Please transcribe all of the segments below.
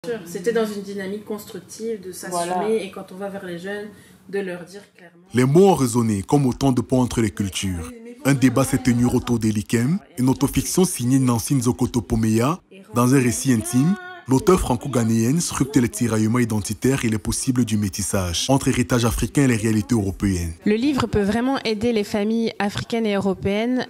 sûr. C'était dans une dynamique constructive de s'assumer et quand on va vers les jeunes, de leur dire clairement. Les mots ont résonné comme autant de ponts entre les cultures. Un débat s'est tenu autour d'Elikem, une autofiction signée Nancy Nzokoto Pomeya. Dans un récit intime, l'auteur franco-ghanéenne scrute les tiraillements identitaires et les possibles du métissage entre héritage africain et les réalités européennes. Le livre peut vraiment aider les familles africaines et européennes,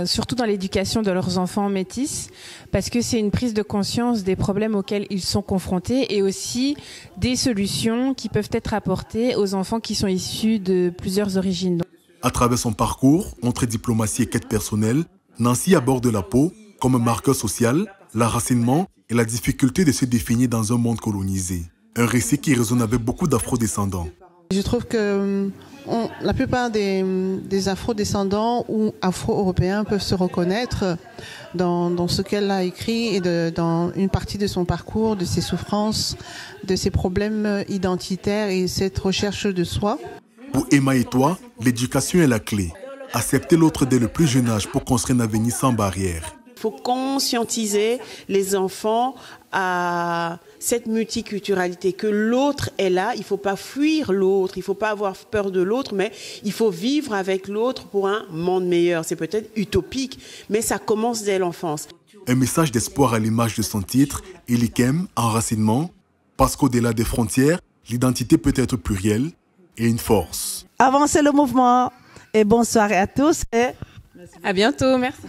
surtout dans l'éducation de leurs enfants métis, parce que c'est une prise de conscience des problèmes auxquels ils sont confrontés et aussi des solutions qui peuvent être apportées aux enfants qui sont issus de plusieurs origines. À travers son parcours, entre diplomatie et quête personnelle, Nancy aborde la peau comme un marqueur social, l'enracinement et la difficulté de se définir dans un monde colonisé. Un récit qui résonne avec beaucoup d'afro-descendants. Je trouve que la plupart des afro-descendants ou afro-européens peuvent se reconnaître dans ce qu'elle a écrit et dans une partie de son parcours, de ses souffrances, de ses problèmes identitaires et cette recherche de soi. Pour Emma et toi, l'éducation est la clé. Accepter l'autre dès le plus jeune âge pour construire un avenir sans barrière. Il faut conscientiser les enfants à cette multiculturalité, que l'autre est là, il ne faut pas fuir l'autre, il ne faut pas avoir peur de l'autre, mais il faut vivre avec l'autre pour un monde meilleur. C'est peut-être utopique, mais ça commence dès l'enfance. Un message d'espoir à l'image de son titre, Elikem, enracinement, parce qu'au-delà des frontières, l'identité peut être plurielle et une force. Avancez le mouvement et bonne soirée à tous. Et À bientôt, merci.